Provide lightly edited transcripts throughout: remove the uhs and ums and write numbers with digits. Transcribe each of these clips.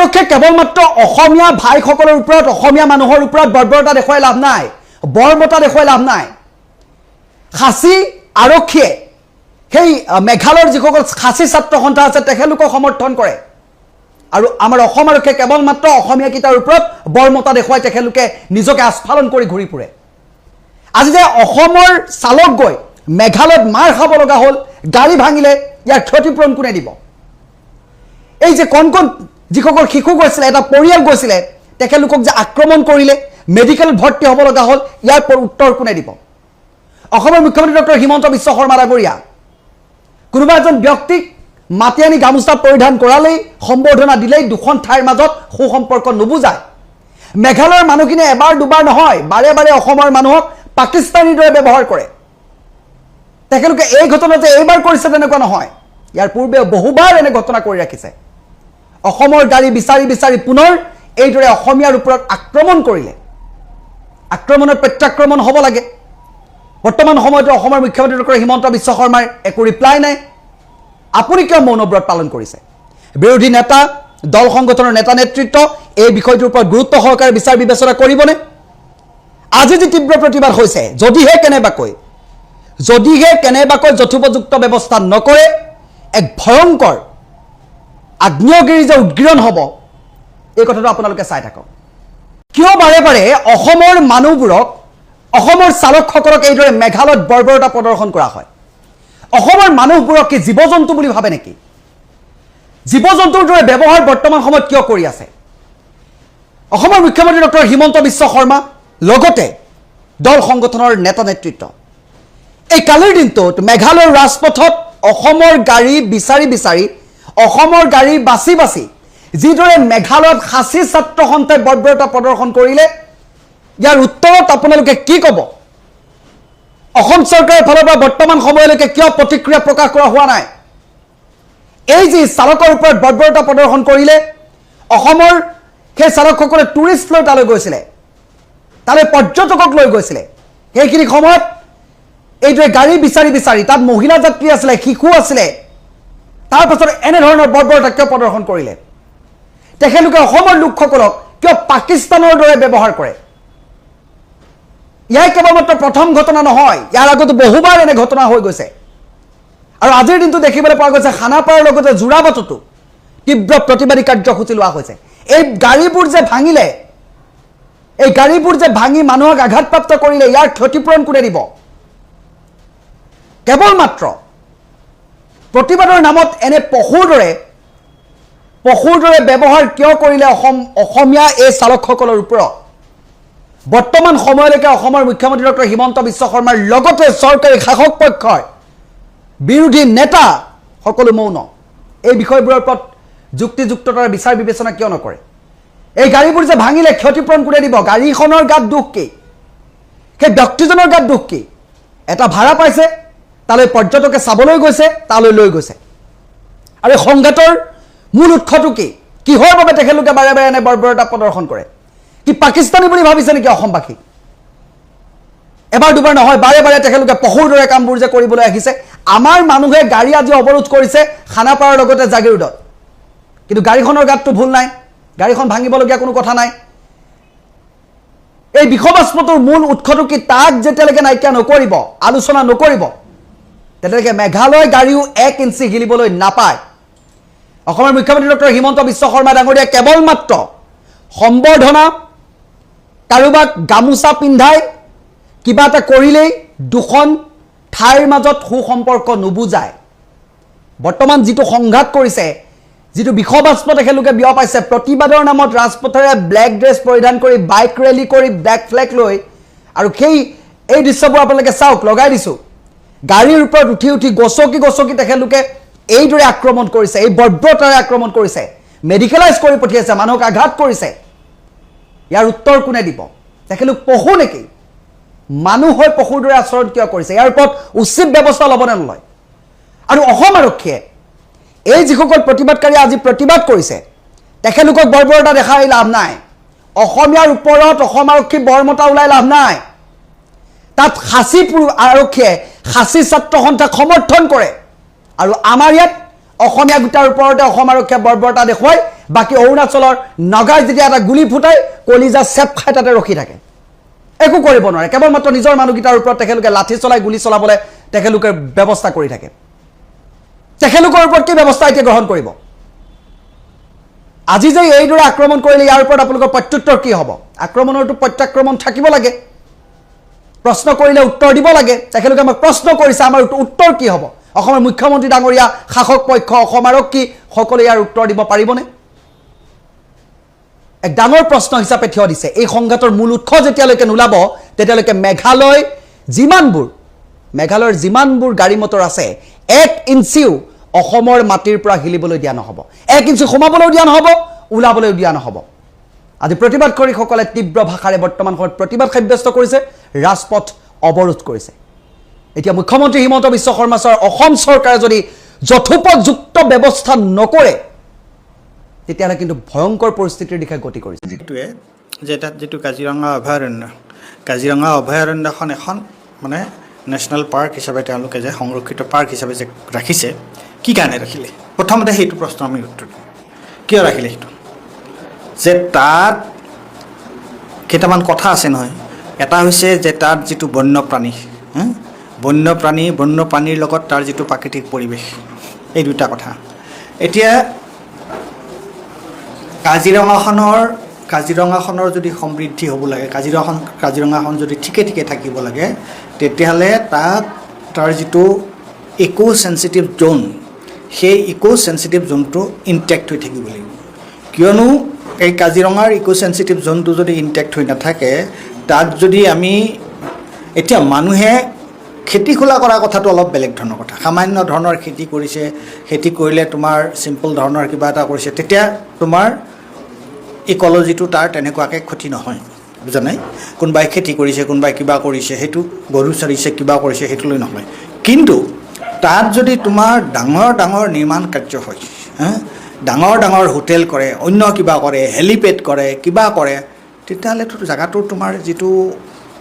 আৰক্ষীয়ে কেৱল মাত্ৰ অসমীয়া ভাইসকলৰ ওপৰত অসমীয়া মানুহৰ ওপৰত বৰ্বৰতা দেখুৱাই লাভ নাই বৰ্বৰতা দেখুৱাই লাভ নাই খাচী আৰক্ষীয়ে সেই মেঘালয়ৰ যিসকল খাচী ছাত্ৰ সন্থা আছে তেখেতলোকক সমৰ্থন কৰে আৰু আমাৰ অসম আৰক্ষীয়ে কেৱল মাত্ৰ অসমীয়া কিটাৰ ওপৰত বৰ্বৰতা দেখুৱাই তেখেতলোকে নিজকে আস্ফালন কৰি ঘূৰি ফুৰে আজি যে অসমৰ চালক গৈ মেঘালয়ত মাৰ খাব লগা হ'ল গাড়ী ভাঙিলে ইয়াৰ ক্ষতিপূৰণ কোনে দিব এই যে কোন যিসকল শিশু গৈছিলে এটা পৰিয়াল গৈছিলে তেখেতলোকক যে আক্ৰমণ কৰিলে মেডিকেলত ভৰ্তি হ'ব লগা হ'ল ইয়াৰ উত্তৰ কোনে দিব অসমৰ মুখ্যমন্ত্ৰী ডক্টৰ হিমন্ত বিশ্ব শৰ্মা ডাঙৰীয়া কোনোবা এজন ব্যক্তিক মাতি আনি গামোচা পৰিধান কৰালেই সম্বৰ্ধনা দিলেই দুখন ঠাইৰ মাজত সুসম্পৰ্ক নুবুজায় মেঘালয়ৰ মানুহখিনিয়ে এবাৰ দুবাৰ নহয় বাৰে বাৰে অসমৰ মানুহক পাকিস্তানীৰ দৰে ব্যৱহাৰ কৰে তেখেতলোকে এই ঘটনাতে এইবাৰ কৰিছে তেনেকুৱা নহয় ইয়াৰ পূৰ্বে বহুবাৰ এনে ঘটনা কৰি ৰাখিছে অসমৰ গাড়ী বিচাৰি বিচাৰি পুনৰ এইদৰে অসমীয়াৰ ওপৰত আক্ৰমণ কৰিলে আক্ৰমণৰ প্ৰত্যাক্ৰমণ হ'ব লাগে বৰ্তমান সময়ত অসমৰ মুখ্যমন্ত্ৰী ডক্টৰ হিমন্ত বিশ্ব শৰ্মাৰ একো ৰিপ্লাই নাই আপুনি কিয় মৌনব্ৰত পালন কৰিছে বিৰোধী নেতা দল সংগঠনৰ নেতা নেতৃত্ব এই বিষয়টোৰ ওপৰত গুৰুত্ব সহকাৰে বিচাৰ বিবেচনা কৰিবনে আজি যে তীব্ৰ প্ৰতিবাদ হৈছে যদিহে কেনেবাকৈ যথোপযুক্ত ব্যৱস্থা নকৰে এক ভয়ংকৰ আগ্নেয়গিৰি যে উদ্গীৰণ হ'ব এই কথাটো আপোনালোকে চাই থাকক কিয় বাৰে বাৰে অসমৰ মানুহবোৰক অসমৰ চালকসকলক এইদৰে মেঘালয়ত বৰ্বৰতা প্ৰদৰ্শন কৰা হয় অসমৰ মানুহবোৰক কি জীৱ-জন্তু বুলি ভাবে নেকি জীৱ-জন্তুৰ দৰে ব্যৱহাৰ বৰ্তমান সময়ত কিয় কৰি আছে অসমৰ মুখ্যমন্ত্ৰী ডক্টৰ হিমন্ত বিশ্ব শৰ্মা লগতে দল সংগঠনৰ নেতা নেতৃত্ব এই কালিৰ দিনটোত মেঘালয়ৰ ৰাজপথত অসমৰ গাড়ী বিচাৰি বিচাৰি অসমৰ গাড়ী বাছি বাছি যিদৰে মেঘালয়ত খাচী ছাত্ৰ সন্থাই বৰ্বৰতা প্ৰদৰ্শন কৰিলে ইয়াৰ উত্তৰত আপোনালোকে কি ক'ব অসম চৰকাৰৰ ফালৰ পৰা বৰ্তমান সময়লৈকে কিয় প্ৰতিক্ৰিয়া প্ৰকাশ কৰা হোৱা নাই এই যে চালকৰ ওপৰত বৰ্বৰতা প্ৰদৰ্শন কৰিলে অসমৰ সেই চালকসকলে টুৰিষ্ট লৈ তালৈ গৈছিলে তালৈ পৰ্যটকক লৈ গৈছিলে সেইখিনি সময়ত এইদৰে গাড়ী বিচাৰি বিচাৰি তাত মহিলা যাত্ৰী আছিলে শিশু আছিলে তাৰ পাছত এনে ধৰণৰ বৰ্বৰতা কিয় প্ৰদৰ্শন কৰিলে তেখেতলোকে অসমৰ লোকসকলক কিয় পাকিস্তানৰ দৰে ব্যৱহাৰ কৰে ইয়াৰ কেৱল মাত্ৰ প্ৰথম ঘটনা নহয় ইয়াৰ আগতে বহুবাৰ এনে ঘটনা হৈ গৈছে আৰু আজিৰ দিনটো দেখিবলৈ পোৱা গৈছে খানাপাৰাৰ লগতে জোৰাবাটতো তীব্ৰ প্ৰতিবাদী কাৰ্যসূচী লোৱা হৈছে এই গাড়ীবোৰ যে ভাঙিলে এই গাড়ীবোৰ যে ভাঙি মানুহক আঘাতপ্ৰাপ্ত কৰিলে ইয়াৰ ক্ষতিপূৰণ কোনে দিব কেৱল মাত্ৰ প্ৰতিবাদৰ নামত এনে পশুৰ দৰে ব্যৱহাৰ কিয় কৰিলে অসমীয়া এই চালকসকলৰ ওপৰত বৰ্তমান সময়লৈকে অসমৰ মুখ্যমন্ত্ৰী ডক্টৰ হিমন্ত বিশ্ব শৰ্মাৰ লগতে চৰকাৰী শাসক পক্ষৰ বিৰোধী নেতা সকলো মৌন এই বিষয়বোৰৰ ওপৰত যুক্তিযুক্ততাৰ বিচাৰ বিবেচনা কিয় নকৰে এই গাড়ীবোৰ যে ভাঙিলে ক্ষতিপূৰণ কোনে দিব গাড়ীখনৰ গাত দুখ কি সেই ব্যক্তিজনৰ গাত দুখ কি এটা ভাড়া পাইছে তালৈ পৰ্যটকে চাবলৈ গৈছে তালৈ লৈ গৈছে আৰু সংঘাতৰ মূল উৎসটো কি কিহৰ বাবে তেখেতলোকে বাৰে বাৰে এনে বৰ্বৰতা প্ৰদৰ্শন কৰে কি পাকিস্তানী বুলি ভাবিছে নেকি অসমবাসী এবাৰ দুবাৰ নহয় বাৰে বাৰে তেখেতলোকে পশুৰ দৰে কামবোৰ যে কৰিবলৈ আহিছে আমাৰ মানুহে গাড়ী আজি অৱৰোধ কৰিছে খানাপাৰাৰ লগতে জাগিৰোডত কিন্তু গাড়ীখনৰ গাতটো ভুল নাই গাড়ীখন ভাঙিবলগীয়া কোনো কথা নাই এই বিষবাস্পটোৰ মূল উৎসটো কি তাক যেতিয়ালৈকে নাইকিয়া নকৰিব আলোচনা নকৰিব তেতিয়ালৈকে মেঘালয় গাড়ীও 1 ইঞ্চি হিলিবলৈ নাপায় অসমৰ মুখ্যমন্ত্ৰী ডক্টৰ হিমন্ত বিশ্ব শৰ্মা ডাঙৰীয়া কেৱল মাত্ৰ সম্বৰ্ধনা কাৰোবাক গামোচা পিন্ধাই কিবা এটা কৰিলেই দুখন ঠাইৰ মাজত সুসম্পৰ্ক নুবুজায় বৰ্তমান যিটো সংঘাত কৰিছে যিটো বিষবাস্প তেখেতলোকে বিয়পাইছে প্ৰতিবাদৰ নামত ৰাজপথেৰে ব্লেক ড্ৰেছ পৰিধান কৰি বাইক ৰেলী কৰি ব্লেক ফ্লেগ লৈ আৰু এই দৃশ্যবোৰ আপোনালোকে চাওক লগাই দিছোঁ গাড়ীৰ ওপৰত উঠি উঠি গছকি তেখেতলোকে এইদৰে আক্ৰমণ কৰিছে এই বৰ্বৰতাৰে আক্ৰমণ কৰিছে মেডিকেলাইজ কৰি পঠিয়াইছে মানুহক আঘাত কৰিছে ইয়াৰ উত্তৰ কোনে দিব তেখেতলোক পশু নেকি মানুহ হৈ পশুৰ দৰে আচৰণ কিয় কৰিছে ইয়াৰ ওপৰত উচিত ব্যৱস্থা ল'বনে নলয় আৰু অসম আৰক্ষীয়ে এই যিসকল প্ৰতিবাদকাৰী আজি প্ৰতিবাদ কৰিছে তেখেতলোকক বৰ্বৰতা দেখাই লাভ নাই অসমীয়াৰ ওপৰত অসম আৰক্ষী বৰমতা ওলাই লাভ নাই তাত খাচী আৰক্ষীয়ে খাচী ছাত্ৰ সন্থাক সমৰ্থন কৰে আৰু আমাৰ ইয়াত অসমীয়া গোটাৰ ওপৰতে অসম আৰক্ষীয়ে বৰ্বৰতা দেখুৱাই বাকী অৰুণাচলৰ নগাই যেতিয়া এটা গুলি ফুটাই কলিজা চেপ খাই তাতে ৰখি থাকে একো কৰিব নোৱাৰে কেৱল মাত্ৰ নিজৰ মানুহগিটাৰ ওপৰত তেখেতলোকে লাঠি চলাই গুলি চলাবলৈ তেখেতলোকে ব্যৱস্থা কৰি থাকে তেখেতলোকৰ ওপৰত কি ব্যৱস্থা এতিয়া গ্ৰহণ কৰিব আজি যে এইদৰে আক্ৰমণ কৰিলে ইয়াৰ ওপৰত আপোনালোকৰ প্ৰত্যুত্তৰ কি হ'ব আক্ৰমণৰটো প্ৰত্যাক্ৰমণ থাকিব লাগে প্ৰশ্ন কৰিলে উত্তৰ দিব লাগে তেখেতলোকে আমাক প্ৰশ্ন কৰিছে আমাৰ উত্তৰ কি হ'ব অসমৰ মুখ্যমন্ত্ৰী ডাঙৰীয়া শাসক পক্ষ অসম আৰক্ষী সকলোৱে ইয়াৰ উত্তৰ দিব পাৰিবনে এক ডাঙৰ প্ৰশ্ন হিচাপে থিয় দিছে এই সংঘাতৰ মূল উৎস যেতিয়ালৈকে নোলাব তেতিয়ালৈকে মেঘালয়ৰ যিমানবোৰ গাড়ী মটৰ আছে 1 ইঞ্চিও অসমৰ মাটিৰ পৰা হিলিবলৈ দিয়া নহ'ব 1 ইঞ্চি সোমাবলৈ দিয়া নহ'ব ওলাবলৈ দিয়া নহ'ব আজি প্ৰতিবাদকাৰীসকলে তীব্ৰ ভাষাৰে বৰ্তমান সময়ত প্ৰতিবাদ সাব্যস্ত কৰিছে ৰাজপথ অৱৰোধ কৰিছে এতিয়া মুখ্যমন্ত্ৰী হিমন্ত বিশ্ব শৰ্মা ছাৰ অসম চৰকাৰে যদি যথোপযুক্ত ব্যৱস্থা নকৰে তেতিয়াহ'লে কিন্তু ভয়ংকৰ পৰিস্থিতিৰ দিশে গতি কৰিছে যেটোৱে যে তাত যেটো কাজিৰঙা অভয়াৰণ্যখন এখন মানে নেশ্যনেল পাৰ্ক হিচাপে তেওঁলোকে যে সংৰক্ষিত পাৰ্ক হিচাপে যে ৰাখিছে কি কাৰণে ৰাখিলে প্ৰথমতে সেইটো প্ৰশ্ন আমি উত্তৰ দিওঁ কিয় ৰাখিলে সেইটো যে তাত কেইটামান কথা আছে নহয় এটা হৈছে যে তাত যিটো বন্যপ্ৰাণী বন্যপ্ৰাণীৰ লগত তাৰ যিটো প্ৰাকৃতিক পৰিৱেশ এই দুটা কথা এতিয়া কাজিৰঙাখনৰ যদি সমৃদ্ধি হ'ব লাগে কাজিৰঙাখন যদি ঠিকে থাকিব লাগে তেতিয়াহ'লে তাত তাৰ যিটো ইকো চেনচিটিভ জোন সেই ইকো চেনচিটিভ জোনটো ইনটেক্ট হৈ থাকিব লাগিব কিয়নো এই কাজিৰঙাৰ ইকো চেনচিটিভ জোনটো যদি ইনটেক্ট হৈ নাথাকে তাক যদি আমি এতিয়া মানুহে খেতি খোলা কৰা কথাটো অলপ বেলেগ ধৰণৰ কথা সামান্য ধৰণৰ খেতি কৰিছে খেতি কৰিলে তোমাৰ চিম্পল ধৰণৰ কিবা এটা কৰিছে তেতিয়া তোমাৰ ইক'লজিটো তাৰ তেনেকুৱাকৈ ক্ষতি নহয় বুজা নাই কোনোবাই খেতি কৰিছে কোনোবাই কিবা কৰিছে সেইটো গৰু চৰিছে কিবা কৰিছে সেইটো লৈ নহয় কিন্তু তাত যদি তোমাৰ ডাঙৰ নিৰ্মাণ কাৰ্য হয় ডাঙৰ হোটেল কৰে অন্য কিবা কৰে হেলিপেড কৰে কিবা কৰে তেতিয়াহ'লেতো জেগাটোৰ তোমাৰ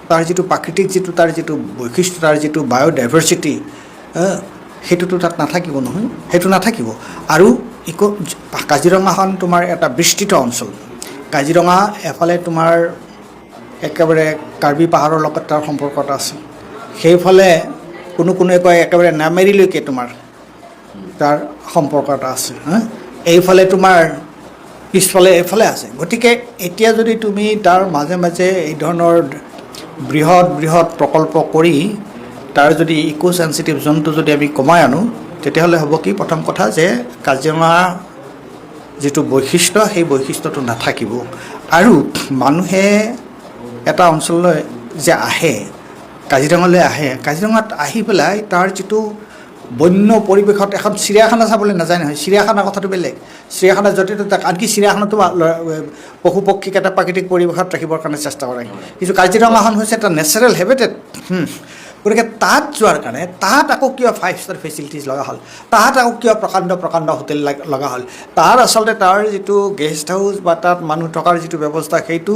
তাৰ যিটো প্ৰাকৃতিক তাৰ যিটো বৈশিষ্ট্য তাৰ যিটো বায়'ডাইভাৰ্চিটি সেইটোতো তাত নাথাকিব নহয় সেইটো নাথাকিব আৰু কাজিৰঙাখন তোমাৰ এটা বিস্তৃত অঞ্চল কাজিৰঙা এফালে তোমাৰ একেবাৰে কাৰ্বি পাহাৰৰ লগত তাৰ সম্পৰ্ক এটা আছে সেইফালে কোনোৱে কয় একেবাৰে নামেৰিলৈকে তোমাৰ তাৰ সম্পৰ্ক এটা আছে এইফালে তোমাৰ পিছফালে এইফালে আছে গতিকে এতিয়া যদি তুমি তাৰ মাজে এই ধৰণৰ বৃহৎ প্ৰকল্প কৰি তাৰ যদি ইকো চেনচিটিভ জোনটো যদি আমি কমাই আনো তেতিয়াহ'লে হ'ব কি প্ৰথম কথা যে কাজিৰঙা যিটো বৈশিষ্ট্য সেই বৈশিষ্ট্যটো নাথাকিব আৰু মানুহে এটা অঞ্চললৈ যে আহে কাজিৰঙাত আহি পেলাই তাৰ যিটো বন্য পৰিৱেশত এখন চিৰিয়াখানা চাবলৈ নাযায় নহয় চিৰিয়াখানাৰ কথাটো বেলেগ চিৰিয়াখানা য'তে ত'তে আনকি চিৰিয়াখানাটো পশু পক্ষীক এটা প্ৰাকৃতিক পৰিৱেশত ৰাখিবৰ কাৰণে চেষ্টা কৰে কিন্তু কাজিৰঙাখন হৈছে এটা নেচাৰেল হেবিটেট গতিকে তাত যোৱাৰ কাৰণে তাত আকৌ কিয় 5-star ফেচিলিটিজ লগা হ'ল তাত আকৌ কিয় প্ৰকাণ্ড হোটেল লগা হ'ল তাৰ আচলতে তাৰ যিটো গেষ্ট হাউচ বা তাত মানুহ থকাৰ যিটো ব্যৱস্থা সেইটো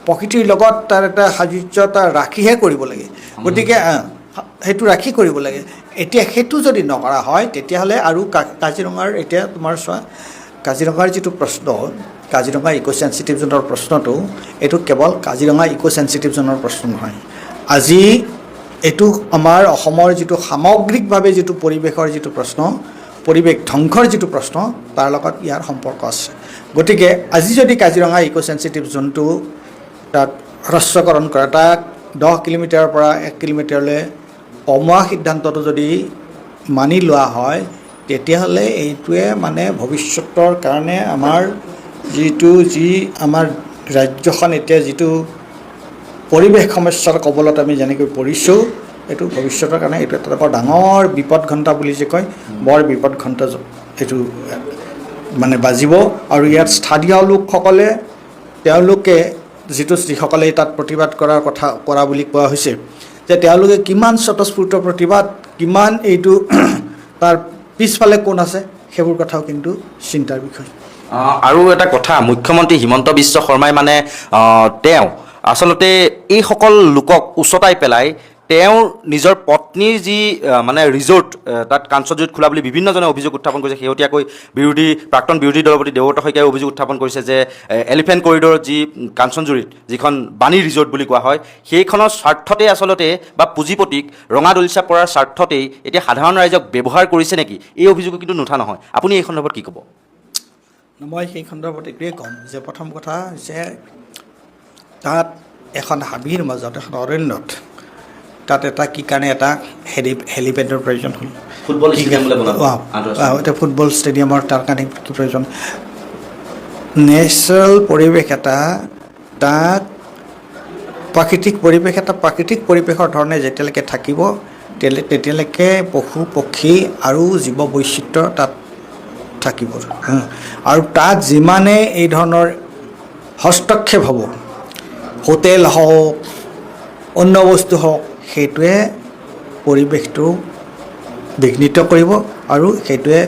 প্ৰকৃতিৰ লগত তাৰ এটা সাযুজ্যতা ৰাখিহে কৰিব লাগে গতিকে সেইটো ৰাখি কৰিব লাগে এতিয়া সেইটো যদি নকৰা হয় তেতিয়াহ'লে আৰু কাজিৰঙাৰ এতিয়া তোমাৰ চোৱা কাজিৰঙাৰ যিটো প্ৰশ্ন কাজিৰঙা ইকো চেনচিটিভ জোনৰ প্ৰশ্নটো এইটো কেৱল কাজিৰঙা ইকো চেনচিটিভ জোনৰ প্ৰশ্ন নহয় আজি এইটো আমাৰ অসমৰ যিটো সামগ্ৰিকভাৱে যিটো পৰিৱেশৰ যিটো প্ৰশ্ন পৰিৱেশ ধ্বংসৰ যিটো প্ৰশ্ন তাৰ লগত ইয়াৰ সম্পৰ্ক আছে গতিকে আজি যদি কাজিৰঙা ইকো চেনচিটিভ জোনটো তাত হ্ৰস্বকৰণ কৰা তাক 10 কিলোমিটাৰৰ পৰা 1 কিলোমিটাৰলৈ কমোৱা সিদ্ধান্তটো যদি মানি লোৱা হয় তেতিয়াহ'লে এইটোৱে মানে ভৱিষ্যতৰ কাৰণে আমাৰ আমাৰ ৰাজ্যখন এতিয়া যিটো পৰিৱেশ সমস্যাৰ কবলত আমি যেনেকৈ পৰিছোঁ এইটো ভৱিষ্যতৰ কাৰণে এইটো এটা বৰ ডাঙৰ বিপদ ঘণ্টা বুলি যে কয় বৰ বিপদ ঘণ্টা এইটো মানে বাজিব আৰু ইয়াত স্থানীয় লোকসকলে তেওঁলোকে যিসকলে তাত প্ৰতিবাদ কৰা বুলি কোৱা হৈছে যে তেওঁলোকে কিমান স্বতঃস্ফূৰ্ত প্ৰতিবাদ কিমান এইটো তাৰ পিছফালে কোন আছে সেইবোৰ কথাও কিন্তু চিন্তাৰ বিষয় আৰু এটা কথা মুখ্যমন্ত্ৰী হিমন্ত বিশ্ব শৰ্মাই মানে তেওঁ আচলতে এইসকল লোকক উচতাই পেলাই তেওঁৰ নিজৰ পত্নীৰ যি মানে ৰিজৰ্ট তাত কাঞ্চনজুৰিত খোলা বুলি বিভিন্নজনে অভিযোগ উত্থাপন কৰিছে। শেহতীয়াকৈ প্ৰাক্তন বিৰোধী দলপতি দেৱব্ৰত শইকীয়াই অভিযোগ উত্থাপন কৰিছে যে এলিফেণ্ট কৰিডৰৰ যি কাঞ্চনজুৰিত যিখন বাণী ৰিজৰ্ট বুলি কোৱা হয়, সেইখনৰ স্বাৰ্থতেই আচলতে বা পুঁজিপতিক ৰঙা দলিচা পৰাৰ স্বাৰ্থতেই এতিয়া সাধাৰণ ৰাইজক ব্যৱহাৰ কৰিছে নেকি, এই অভিযোগো কিন্তু নুঠা নহয়। আপুনি এই সন্দৰ্ভত কি ক'ব? মই সেই সন্দৰ্ভত এইটোৱে ক'ম যে প্ৰথম কথা হৈছে তাত এখন হাবিৰ মাজত এখন অৰণ্যত তাত এটা কি কাৰণে এটা হেলিপেডৰ প্ৰয়োজন হ'ল, ফুটবল ষ্টেডিয়াম এতিয়া ফুটবল ষ্টেডিয়ামৰ তাৰ কাৰণে কি প্ৰয়োজন, নেচাৰেল পৰিৱেশ এটা, তাত প্ৰাকৃতিক পৰিৱেশৰ ধৰণে যেতিয়ালৈকে থাকিব তেতিয়ালৈকে পশু পক্ষী আৰু জীৱ বৈচিত্ৰ তাত থাকিব। আৰু তাত যিমানে এই ধৰণৰ হস্তক্ষেপ হ'ব, হোটেল হওক অন্য বস্তু হওক, সেইটোৱে পৰিৱেশটো বিঘ্নিত কৰিব আৰু সেইটোৱে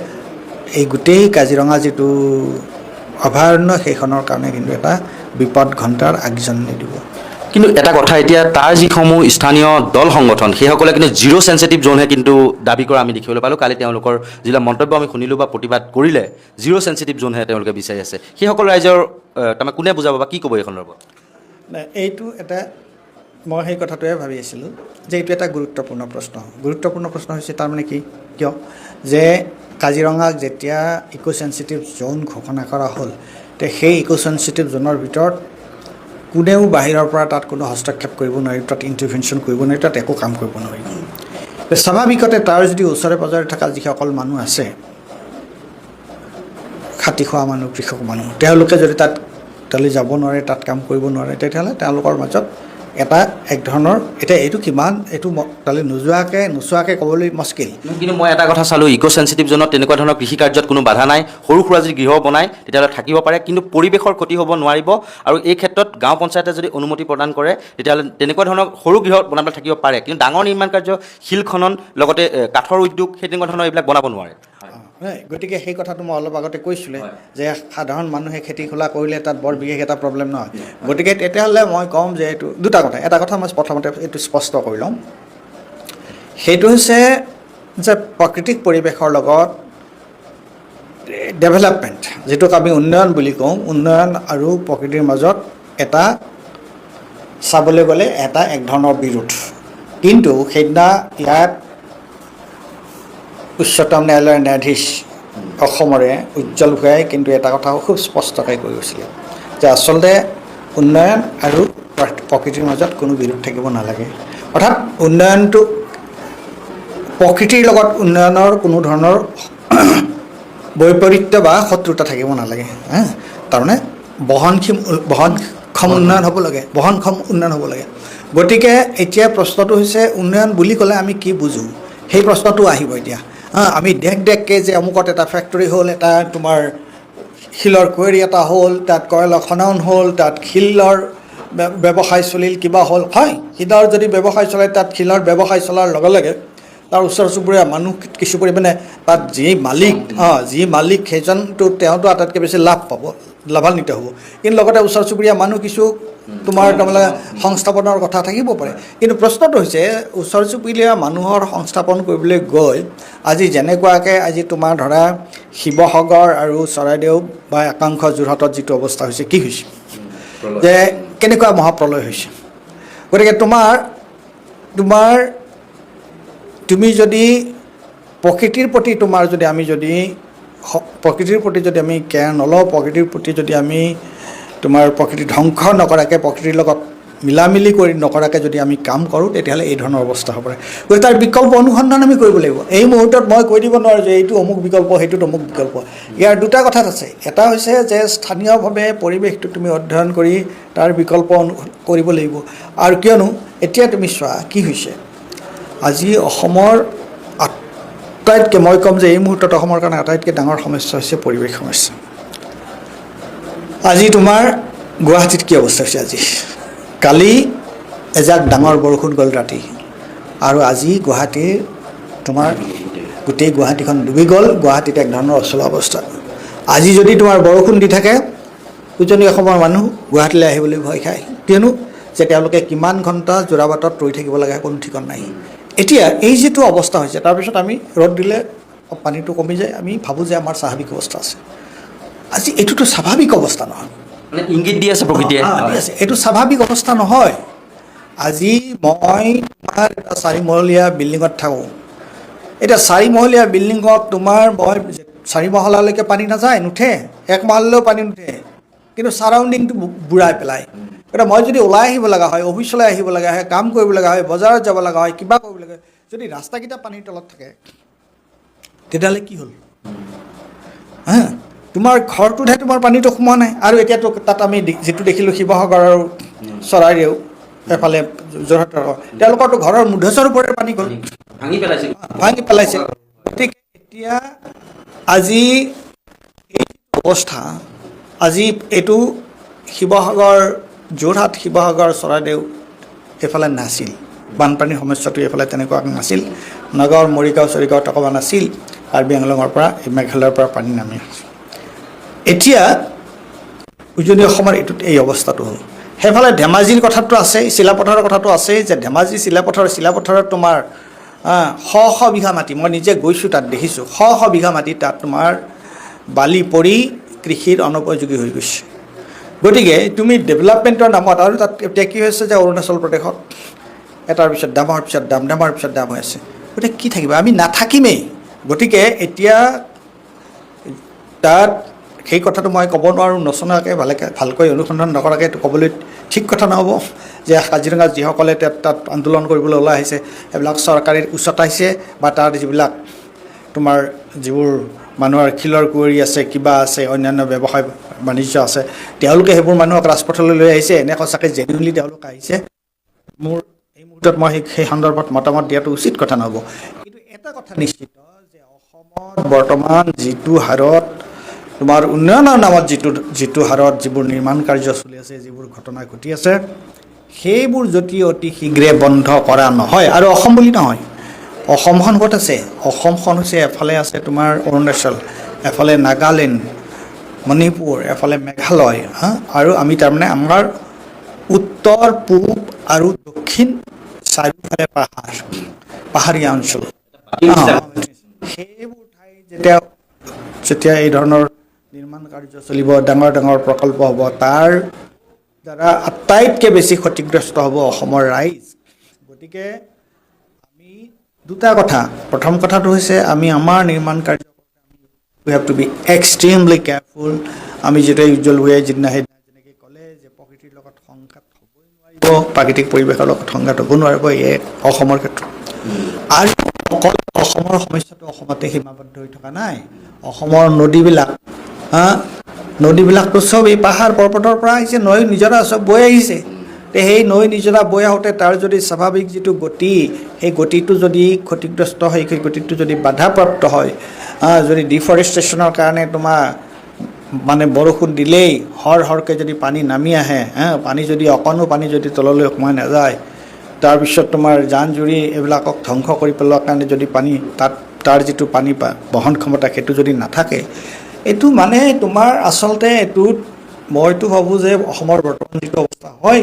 এই গোটেই কাজিৰঙা যিটো অভয়াৰণ্য সেইখনৰ কাৰণে কিন্তু এটা বিপদ ঘণ্টাৰ আগজাননী দিব। কিন্তু এটা কথা, এতিয়া তাৰ যিসমূহ স্থানীয় দল সংগঠন সেইসকলে কিন্তু জিৰ' চেঞ্চিটিভ জ'নহে কিন্তু দাবী কৰা আমি দেখিবলৈ পালোঁ। কালি তেওঁলোকৰ যিবিলাক মন্তব্য আমি শুনিলোঁ বা প্ৰতিবাদ কৰিলে, জিৰ' চেঞ্চিটিভ জ'নহে তেওঁলোকে বিচাৰি আছে। সেইসকল ৰাইজৰ তাৰমানে কোনে বুজাব বা কি ক'ব এই সন্দৰ্ভত? এইটো এটা মই সেই কথাটোৱে ভাবি আছিলোঁ যে এইটো এটা গুৰুত্বপূৰ্ণ প্ৰশ্ন হৈছে। তাৰমানে কিয় যে কাজিৰঙাক যেতিয়া ইক' চেঞ্চিটিভ জ'ন ঘোষণা কৰা হ'ল, তে সেই ইক' চেঞ্চিটিভ জ'নৰ ভিতৰত কোনেও বাহিৰৰ পৰা তাত কোনো হস্তক্ষেপ কৰিব নোৱাৰিব, তাত ইণ্টাৰভেনশ্যন কৰিব নোৱাৰিব, তাত একো কাম কৰিব নোৱাৰিব। স্বাভাৱিকতে তাৰ যদি ওচৰে পাঁজৰে থকা যিসকল মানুহ আছে, খাটি খোৱা মানুহ, কৃষক মানুহ, তেওঁলোকে যদি তাত তালৈ যাব নোৱাৰে, তাত কাম কৰিব নোৱাৰে, তেতিয়াহ'লে তেওঁলোকৰ মাজত এক ধৰণৰ এতিয়া এইটো তালৈ নোচোৱাকৈ ক'বলৈ মুস্কিল। কিন্তু মই এটা কথা চালোঁ, ইক' চেঞ্চিটিভ জ'নত তেনেকুৱা ধৰণৰ কৃষি কাৰ্যত কোনো বাধা নাই। সৰু সুৰা যদি গৃহ বনায় তেতিয়াহ'লে থাকিব পাৰে, কিন্তু পৰিৱেশৰ ক্ষতি হ'ব নোৱাৰিব। আৰু এই ক্ষেত্ৰত গাঁও পঞ্চায়তে যদি অনুমতি প্ৰদান কৰে তেতিয়াহ'লে তেনেকুৱা ধৰণৰ সৰু গৃহ বনাবলৈ থাকিব পাৰে, কিন্তু ডাঙৰ নিৰ্মাণ কাৰ্য, শিল খনন, লগতে কাঠৰ উদ্যোগ, সেই তেনেকুৱা ধৰণৰ এইবিলাক বনাব নোৱাৰে। গতিকে সেই কথাটো মই অলপ আগতে কৈছিলোঁ যে সাধাৰণ মানুহে খেতি খোলা কৰিলে তাত বৰ বিশেষ এটা প্ৰব্লেম নহয়। গতিকে তেতিয়াহ'লে মই ক'ম যে এইটো দুটা কথা। এটা কথা মই প্ৰথমতে এইটো স্পষ্ট কৰি ল'ম, সেইটো হৈছে যে প্ৰাকৃতিক পৰিৱেশৰ লগত ডেভেলপমেণ্ট, যিটোক আমি উন্নয়ন বুলি কওঁ, উন্নয়ন আৰু প্ৰকৃতিৰ মাজত এটা চাবলৈ গ'লে এক ধৰণৰ বিৰোধ। কিন্তু সেইদিনা ইয়াত উচ্চতম ন্যায়ালয়ৰ ন্যায়াধীশ অসমৰে উজ্জ্বল ভূঞাই কিন্তু এটা কথা খুব স্পষ্টকৈ কৈ গৈছিলে যে আচলতে উন্নয়ন আৰু প্ৰকৃতিৰ মাজত কোনো বিৰোধ থাকিব নালাগে। অৰ্থাৎ উন্নয়নটো প্ৰকৃতিৰ লগত উন্নয়নৰ কোনো ধৰণৰ বৈপৰীত্য বা শত্ৰুতা থাকিব নালাগে। তাৰমানে বহনক্ষম উন্নয়ন হ'ব লাগে। গতিকে এতিয়া প্ৰশ্নটো হৈছে উন্নয়ন বুলি ক'লে আমি কি বুজোঁ, সেই প্ৰশ্নটো আহিব এতিয়া। আমি দেশকৈ যে অমুকত এটা ফেক্টৰী হ'ল, এটা তোমাৰ শিলৰ কুঁৱেৰী এটা হ'ল, তাত কয়লা খনন হ'ল, তাত শিলৰ ব্যৱসায় চলিল, কিবা হ'ল। হয়, শিলৰ যদি ব্যৱসায় চলে, তাত শিলৰ ব্যৱসায় চলাৰ লগে লগে তাৰ ওচৰ চুবুৰীয়া মানুহ কিছু পৰিমাণে তাত যি মালিক সেইজনটো তেওঁতো আটাইতকৈ বেছি লাভান্বিত হ'ব, কিন্তু লগতে ওচৰ চুবুৰীয়া মানুহ কিছু তোমাৰ তাৰমানে সংস্থাপনৰ কথা থাকিব পাৰে। কিন্তু প্ৰশ্নটো হৈছে ওচৰ চুবুৰীয়া মানুহৰ সংস্থাপন কৰিবলৈ গৈ আজি যেনেকুৱাকৈ আজি তোমাৰ ধৰা শিৱসাগৰ আৰু চৰাইদেউ বা একাংশ যোৰহাটত যিটো অৱস্থা হৈছে, কি হৈছে যে কেনেকুৱা মহাপ্ৰলয় হৈছে। গতিকে তুমি যদি প্ৰকৃতিৰ প্ৰতি আমি কেয়াৰ নলওঁ, প্ৰকৃতিৰ প্ৰতি যদি আমি প্ৰকৃতি ধ্বংস নকৰাকৈ, প্ৰকৃতিৰ লগত মিলামিলি নকৰাকৈ যদি আমি কাম কৰোঁ, তেতিয়াহ'লে এই ধৰণৰ অৱস্থা হ'ব পাৰে। গতিকে তাৰ বিকল্প অনুসন্ধান আমি কৰিব লাগিব। এই মুহূৰ্তত মই কৈ দিব নোৱাৰোঁ যে এইটো অমুক বিকল্প, সেইটোত অমুক বিকল্প। ইয়াৰ দুটা কথাত আছে। এটা হৈছে যে স্থানীয়ভাৱে পৰিৱেশটো তুমি অধ্যয়ন কৰি তাৰ বিকল্প কৰিব লাগিব। আৰু কিয়নো এতিয়া তুমি চোৱা কি হৈছে, আজি অসমৰ আটাইতকৈ, মই ক'ম যে এই মুহূৰ্তত অসমৰ কাৰণে আটাইতকৈ ডাঙৰ সমস্যা হৈছে পৰিৱেশ সমস্যা। আজি তোমাৰ গুৱাহাটীত কি অৱস্থা হৈছে, আজি কালি এজাক ডাঙৰ বৰষুণ গ'ল ৰাতি, আৰু আজি গুৱাহাটীৰ তোমাৰ গোটেই গুৱাহাটীখন ডুবি গ'ল। গুৱাহাটীত এক ধৰণৰ অচলা অৱস্থা। আজি যদি তোমাৰ বৰষুণ দি থাকে, উজনি অসমৰ মানুহ গুৱাহাটীলৈ আহিবলৈ ভয় খায়, কিয়নো যে তেওঁলোকে কিমান ঘণ্টা যোৰাবাটত ৰৈ থাকিব লাগে কোনো ঠিকন নাই। এতিয়া এই যিটো অৱস্থা হৈছে তাৰপিছত আমি ৰ'দ দিলে পানীটো কমি যায়, আমি ভাবোঁ যে আমাৰ স্বাভাৱিক অৱস্থা আছে। আজি এইটোতো স্বাভাৱিক অৱস্থা নহয়, মানে ইংগিত দি আছে প্ৰকৃতিয়ে। এইটো স্বাভাৱিক অৱস্থা নহয়। আজি মই তোমাৰ এটা 4 মহলীয়া বিল্ডিঙত থাকোঁ। এতিয়া 4 মহলীয়া বিল্ডিঙত তোমাৰ মই 4 মহলালৈকে পানী নাযায়, নুঠে, 1 মহলালৈও পানী নুঠে, কিন্তু ছাৰাউণ্ডিংটো বুঢ়াই পেলায়। এতিয়া মই যদি ওলাই আহিব লগা হয়, অফিচলৈ আহিব লগা হয়, কাম কৰিব লগা হয়, বজাৰত যাব লগা হয়, কিবা কৰিব লগা হয়, যদি ৰাস্তাকেইটা পানীৰ তলত থাকে তেতিয়াহ'লে কি হ'ল? হা, তোমাৰ ঘৰটোতহে তোমাৰ পানীটো সোমোৱা নাই। আৰু এতিয়াতো তাত আমি যিটো দেখিলোঁ শিৱসাগৰ আৰু চৰাইদেউ এফালে যোৰহাটৰ, তেওঁলোকৰতো ঘৰৰ মূধচৰ ওপৰতে পানী গ'ল, ভাঙি পেলাইছে। গতিকে এতিয়া আজি এই অৱস্থা, আজি এইটো শিৱসাগৰ, যোৰহাট, শিৱসাগৰ, চৰাইদেউ এইফালে নাছিল। বানপানীৰ সমস্যাটো এইফালে তেনেকুৱা নাছিল। নগাঁও, মৰিগাঁও, চৰিগাঁৱত অকণমান আছিল। কাৰ্বি আংলঙৰ পৰা মেঘালয়ৰ পৰা পানী নামি আছে। এতিয়া উজনি অসমৰ এইটোত এই অৱস্থাটো হ'ল। সেইফালে ধেমাজিৰ কথাটো আছেই, চিলাপথাৰৰ কথাটো আছেই, যে ধেমাজি চিলাপথাৰত তোমাৰ শ বিঘা মাটি, মই নিজে গৈছোঁ তাত দেখিছোঁ, শ বিঘা মাটি তাত তোমাৰ বালি পৰি কৃষিৰ অনুপযোগী হৈ গৈছে। গতিকে তুমি ডেভেলপমেণ্টৰ নামত, আৰু তাত এতিয়া কি হৈছে যে অৰুণাচল প্ৰদেশত এটাৰ পিছত দামৰ পিছত দাম, দামৰ পিছত দাম হৈ আছে। গতিকে কি থাকিব? আমি নাথাকিমেই। গতিকে এতিয়া তাত সেই কথাটো মই ক'ব নোৱাৰোঁ নচনাকৈ, ভালকৈ অনুসন্ধান নকৰাকৈ এইটো ক'বলৈ ঠিক কথা নহ'ব যে কাজিৰঙা যিসকলে তাত আন্দোলন কৰিবলৈ ওলাই আহিছে সেইবিলাক চৰকাৰী উচতাইছে, বা তাৰ যিবিলাক তোমাৰ যিবোৰ মানুহৰ শিলৰ কুঁৱৰী আছে, কিবা আছে, অন্যান্য ব্যৱসায় বাণিজ্য আছে, তেওঁলোকে সেইবোৰ মানুহক ৰাজপথলৈ লৈ আহিছে, এনে সঁচাকৈ জেনুইনলি তেওঁলোক আহিছে? মোৰ এই মুহূৰ্তত মই সেই সন্দৰ্ভত মতামত দিয়াটো উচিত কথা নহ'ব। কিন্তু এটা কথা নিশ্চিত যে অসমত বৰ্তমান যিটো হাৰত তোমাৰ উন্নয়নৰ নামত যিটো হাৰত যিবোৰ নিৰ্মাণ কাৰ্য চলি আছে, যিবোৰ ঘটনা ঘটি আছে, সেইবোৰ যদি অতি শীঘ্ৰে বন্ধ কৰা নহয়, আৰু অসম বুলি নহয়, অসমখন ক'ত আছে? অসমখন হৈছে এফালে আছে তোমাৰ অৰুণাচল, এফালে নাগালেণ্ড, মণিপুৰ, এফালে মেঘালয়, আৰু আমি তাৰমানে আমাৰ উত্তৰ, পূব আৰু দক্ষিণ চাৰিওফালে পাহাৰীয়া অঞ্চল। সেইবোৰ ঠাই যেতিয়া এই ধৰণৰ নিৰ্মাণ কাৰ্য চলিব, ডাঙৰ ডাঙৰ প্ৰকল্প হ'ব, তাৰ দ্বাৰা আটাইতকৈ বেছি ক্ষতিগ্ৰস্ত হ'ব অসমৰ ৰাইজ। গতিকে আমি দুটা কথা, প্ৰথম কথাটো হৈছে আমি আমাৰ নিৰ্মাণ কাৰ্য we have to be extremely careful. আমি যেতিয়া উজ্জ্বল ভূঞাই সেইদিনা যেনেকৈ ক'লে যে প্ৰকৃতিৰ লগত সংঘাত হ'বই নোৱাৰিব, প্ৰাকৃতিক পৰিৱেশৰ লগত সংঘাত হ'ব নোৱাৰিব, এই অসমৰ ক্ষেত্ৰত। আৰু অকল অসমৰ সমস্যাটো অসমতে সীমাবদ্ধ হৈ থকা নাই। অসমৰ নদীবিলাকতো চব এই পাহাৰ পৰ্বতৰ পৰা আহিছে, নৈ নিজৰা চব বৈ আহিছে। সেই নৈ নিজৰা বৈ আহোঁতে তাৰ যদি স্বাভাৱিক যিটো গতি, সেই গতিটো যদি ক্ষতিগ্ৰস্ত হয়, সেই গতিটো যদি বাধাপ্ৰাপ্ত হয়, যদি ডিফৰেষ্টেশ্যনৰ কাৰণে তোমাৰ মানে বৰষুণ দিলেই হৰকৈ যদি পানী নামি আহে, পানী যদি অকণো পানী যদি তললৈ সোমাই নাযায়, তাৰপিছত তোমাৰ জান জুৰি এইবিলাকক ধ্বংস কৰি পেলোৱাৰ কাৰণে যদি পানী তাৰ যিটো পানী বহন ক্ষমতা সেইটো যদি নাথাকে, এইটো মানে তোমাৰ আচলতে এইটোত মইতো ভাবোঁ যে অসমৰ বৰ্তমান যিটো অৱস্থা হয়,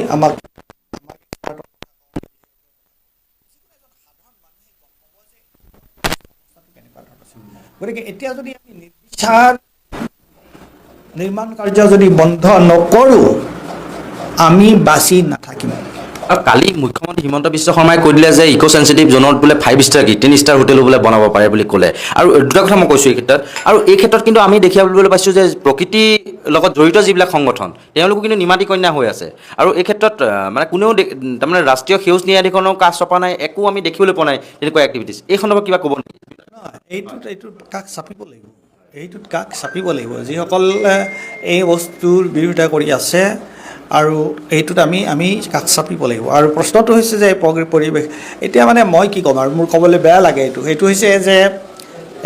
গতিকে এতিয়া যদি আমি নিৰ্মাণ কাৰ্য যদি বন্ধ নকৰোঁ, আমি বাচি নাথাকিম। আৰু কালি মুখ্যমন্ত্ৰী হিমন্ত বিশ্ব শৰ্মাই কৈ দিলে যে ইক' চেঞ্চিটিভ জ'নত বোলে 5 ষ্টাৰ কি 3 ষ্টাৰ হোটেলো বোলে বনাব পাৰে বুলি ক'লে। আৰু দুটা কথা মই কৈছোঁ এই ক্ষেত্ৰত, আৰু এই ক্ষেত্ৰত কিন্তু আমি দেখিবলৈ পাইছোঁ যে প্ৰকৃতিৰ লগত জড়িত যিবিলাক সংগঠন তেওঁলোকো কিন্তু নিমাতী কন্যা হৈ আছে। আৰু এই ক্ষেত্ৰত মানে কোনেও তাৰমানে ৰাষ্ট্ৰীয় সেউজ ন্যায়াধিকৰণৰ কাজ চপা নাই, একো আমি দেখিবলৈ পোৱা নাই তেনেকুৱা এক্টিভিটিছ। এই সন্দৰ্ভত কিবা ক'ব নেকি? এইটোত কাষ চাপিব লাগিব, যিসকলে এই বস্তুৰ বিৰোধিতা কৰি আছে, আৰু এইটোত আমি কাষ চাপিব লাগিব। আৰু প্ৰশ্নটো হৈছে যে পৰিৱেশ, এতিয়া মানে মই কি ক'ম আৰু, মোৰ ক'বলৈ বেয়া লাগে। এইটো হৈছে যে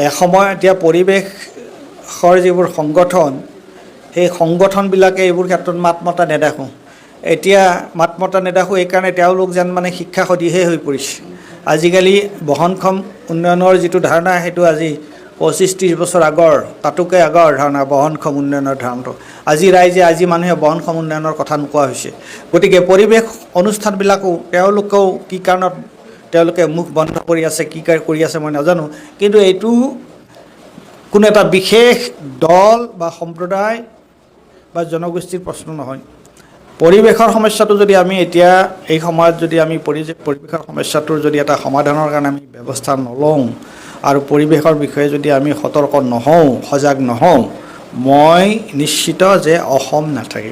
এসময় এতিয়া পৰিৱেশৰ যিবোৰ সংগঠন, সেই সংগঠনবিলাকে এইবোৰ ক্ষেত্ৰত মাত মতা নেদেখোঁ। এতিয়া মাত মতা নেদেখোঁ এইকাৰণে তেওঁলোক যেন মানে শিক্ষাসদীহে হৈ পৰিছে। আজিকালি বহনক্ষম উন্নয়নৰ যিটো ধাৰণা সেইটো আজি 25-30 বছৰ আগৰ তাতোকে আগৰ ধাৰণা বহনক্ষম উন্নয়নৰ ধাৰণাটো আজি মানুহে বহনক্ষম উন্নয়নৰ কথা নোকোৱা হৈছে গতিকে পৰিৱেশ অনুষ্ঠানবিলাকো তেওঁলোকেও কি কাৰণত তেওঁলোকে মুখ বন্ধ কৰি আছে কি কৰি আছে মই নাজানো কিন্তু এইটো কোনো এটা বিশেষ দল বা সম্প্ৰদায় বা জনগোষ্ঠীৰ প্ৰশ্ন নহয় পৰিৱেশৰ সমস্যাটো যদি আমি এতিয়া এই সময়ত যদি আমি পৰিৱেশৰ সমস্যাটোৰ যদি এটা সমাধানৰ কাৰণে আমি ব্যৱস্থা নলওঁ আৰু পৰিৱেশৰ বিষয়ে যদি আমি সতৰ্ক নহওঁ সজাগ নহওঁ মই নিশ্চিত যে অসম নাথাকে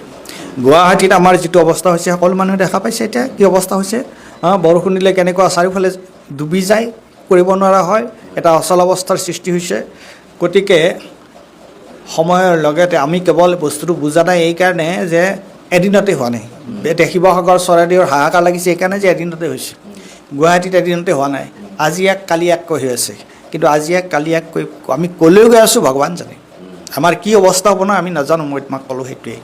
গুৱাহাটীত আমাৰ যিটো অৱস্থা হৈছে সকলো মানুহে দেখা পাইছে এতিয়া কি অৱস্থা হৈছে বৰষুণ দিলে কেনেকুৱা চাৰিওফালে ডুবি যায় কৰিব নোৱাৰা হয় এটা অচল অৱস্থাৰ সৃষ্টি হৈছে গতিকে সময়ৰ লগতে আমি কেৱল বস্তুটো বুজা নাই এইকাৰণে যে এদিনতে হোৱা নাই এতিয়া শিৱসাগৰ চৰাইদেউৰ হাহাকাৰ লাগিছে এইকাৰণে যে এদিনতে হৈছে গুৱাহাটীত এদিনতে হোৱা নাই আজি এক কালি এককৈ হৈ আছে কিন্তু আজি এক কালি এককৈ আমি ক'লৈ গৈ আছোঁ ভগৱান জানে আমাৰ কি অৱস্থা হ'ব ন আমি নাজানো মই তোমাক ক'লোঁ সেইটোৱেই